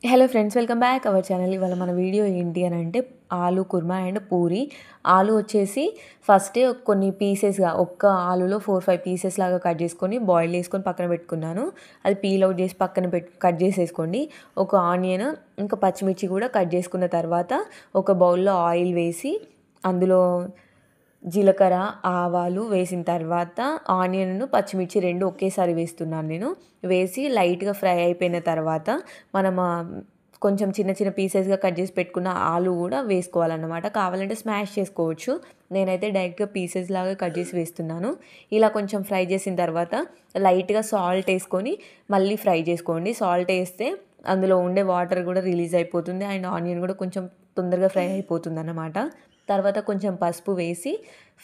Hello friends, welcome back our channel. ఇవాళ మన video ఏంటి అని అంటే ఆలు కుర్మా అండ్ పూరి. ఆలు వచ్చేసి ఫస్ట్ కొన్ని పీసెస్గా ఒక్క ఆలులో 4-5 పీసెస్ లాగా కట్ చేసుకొని బాయిల్ చేసుకొని పక్కన పెట్టుకున్నాను. అది పీల్ అవుట్ చేసి పక్కన కట్ చేసేసుకోండి. ఒక ఆనియన్ ఇంకా పచ్చిమిర్చి కూడా కట్ చేసుకున్న తర్వాత ఒక బౌల్లో ఆయిల్ వేసి అందులో జీలకర్ర, ఆవాలు వేసిన తర్వాత ఆనియన్ను పచ్చిమిర్చి 2 ఒకేసారి వేస్తున్నాను నేను. వేసి లైట్గా ఫ్రై అయిపోయిన తర్వాత మనం కొంచెం చిన్న చిన్న పీసెస్గా కట్ చేసి పెట్టుకున్న ఆలు కూడా వేసుకోవాలన్నమాట. కావాలంటే స్మాష్ చేసుకోవచ్చు. నేనైతే డైరెక్ట్గా పీసెస్ లాగా కట్ చేసి వేస్తున్నాను. ఇలా కొంచెం ఫ్రై చేసిన తర్వాత లైట్గా సాల్ట్ వేసుకొని మళ్ళీ ఫ్రై చేసుకోండి. సాల్ట్ వేస్తే అందులో ఉండే వాటర్ కూడా రిలీజ్ అయిపోతుంది అండ్ ఆనియన్ కూడా కొంచెం తొందరగా ఫ్రై అయిపోతుంది అన్నమాట. తర్వాత కొంచెం పసుపు వేసి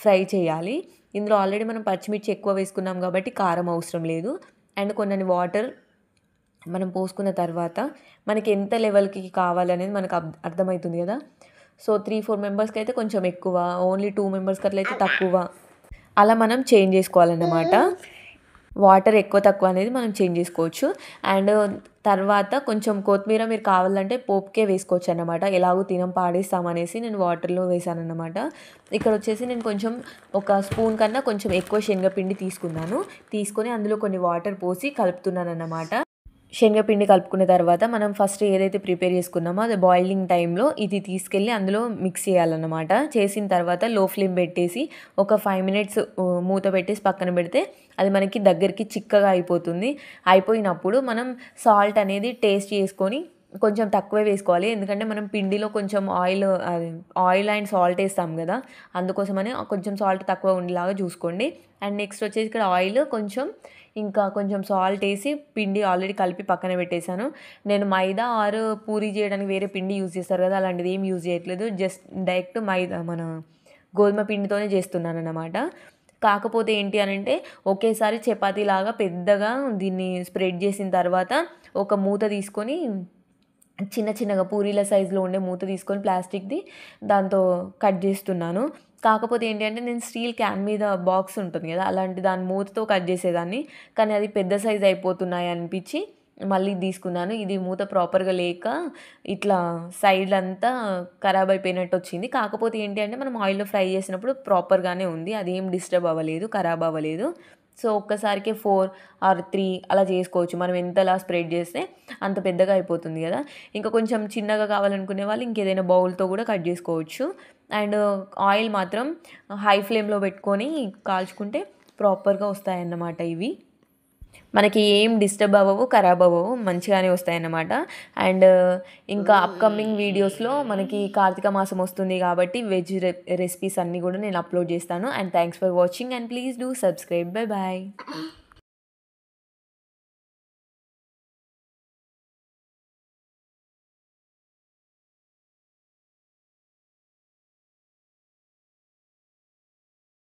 ఫ్రై చేయాలి. ఇందులో ఆల్రెడీ మనం పచ్చిమిర్చి ఎక్కువ వేసుకున్నాం కాబట్టి కారం అవసరం లేదు. అండ్ కొన్ని వాటర్ మనం పోసుకున్న తర్వాత మనకి ఎంత లెవెల్కి కావాలనేది మనకు అర్థమవుతుంది కదా. సో 3-4 మెంబర్స్కి అయితే కొంచెం ఎక్కువ, ఓన్లీ 2 మెంబర్స్కి అట్లయితే తక్కువ, అలా మనం చేంజ్ చేసుకోవాలన్నమాట. వాటర్ ఎక్కువ తక్కువ అనేది మనం చేంజ్ చేసుకోవచ్చు. అండ్ తర్వాత కొంచెం కొత్తిమీర మీరు కావాలంటే పోపుకే వేసుకోవచ్చు అన్నమాట. ఎలాగో తినం పాడేస్తామనేసి నేను వాటర్లో వేసాను అన్నమాట. ఇక్కడ వచ్చేసి నేను కొంచెం ఒక స్పూన్ కన్నా కొంచెం ఎక్కువ శనగపిండి తీసుకొని అందులో కొన్ని వాటర్ పోసి కలుపుతున్నాను అన్నమాట. శనగపిండి కలుపుకున్న తర్వాత మనం ఫస్ట్ ఏదైతే ప్రిపేర్ చేసుకున్నామో అది బాయిలింగ్ టైంలో ఇది తీసుకెళ్ళి అందులో మిక్స్ చేయాలన్నమాట. చేసిన తర్వాత లో ఫ్లేమ్ పెట్టేసి ఒక 5 మినిట్స్ మూత పెట్టేసి పక్కన పెడితే అది మనకి దగ్గరికి చిక్కగా అయిపోయినప్పుడు మనం సాల్ట్ అనేది టేస్ట్ చేసుకొని కొంచెం తక్కువే వేసుకోవాలి. ఎందుకంటే మనం పిండిలో కొంచెం ఆయిల్ అండ్ సాల్ట్ వేస్తాం కదా, అందుకోసమని కొంచెం సాల్ట్ తక్కువ ఉండేలాగా చూసుకోండి. అండ్ నెక్స్ట్ వచ్చేసి ఇక్కడ ఆయిల్ ఇంకా కొంచెం సాల్ట్ వేసి పిండి ఆల్రెడీ కలిపి పక్కన పెట్టేశాను. నేను మైదా ఆరు పూరి చేయడానికి వేరే పిండి యూజ్ చేస్తారు కదా, అలాంటిది ఏం యూజ్ చేయట్లేదు. జస్ట్ డైరెక్ట్ మైదా మన గోధుమ పిండితోనే చేస్తున్నాను అన్నమాట. కాకపోతే ఏంటి అని అంటే ఒకేసారి చపాతీలాగా పెద్దగా దీన్ని స్ప్రెడ్ చేసిన తర్వాత ఒక మూత తీసుకొని చిన్న చిన్నగా పూరీల సైజులో ఉండే మూత తీసుకొని ప్లాస్టిక్ది దాంతో కట్ చేస్తున్నాను. కాకపోతే ఏంటి అంటే నేను స్టీల్ క్యాన్ మీద బాక్స్ ఉంటుంది కదా, అలాంటి దాని మూతతో కట్ చేసేదాన్ని. కానీ అది పెద్ద సైజ్ అయిపోతున్నాయి అనిపించి మళ్ళీ తీసుకున్నాను. ఇది మూత ప్రాపర్గా లేక ఇట్లా సైడ్ అంతా ఖరాబ్ అయిపోయినట్టు వచ్చింది. కాకపోతే ఏంటి అంటే మనం ఆయిల్లో ఫ్రై చేసినప్పుడు ప్రాపర్గానే ఉంది, అదేం డిస్టర్బ్ అవ్వలేదు, ఖరాబ్ అవ్వలేదు. సో ఒక్కసారికి 4 ఆర్ 3 అలా చేసుకోవచ్చు. మనం ఎంతలా స్ప్రెడ్ చేస్తే అంత పెద్దగా అయిపోతుంది కదా. ఇంకా కొంచెం చిన్నగా కావాలనుకునే వాళ్ళు ఇంకేదైనా బౌల్తో కూడా కట్ చేసుకోవచ్చు. అండ్ ఆయిల్ మాత్రం హై ఫ్లేమ్లో పెట్టుకొని కాల్చుకుంటే ప్రాపర్గా వస్తాయన్నమాట. ఇవి మనకి ఏం డిస్టర్బ్ అవ్వవు, ఖరాబ్ అవ్వవు, మంచిగానే వస్తాయన్నమాట. అండ్ ఇంకా అప్కమింగ్ వీడియోస్లో మనకి కార్తీక మాసం వస్తుంది కాబట్టి వెజ్ రెసిపీస్ అన్నీ కూడా నేను అప్లోడ్ చేస్తాను. And thanks for watching and please do subscribe. Bye bye.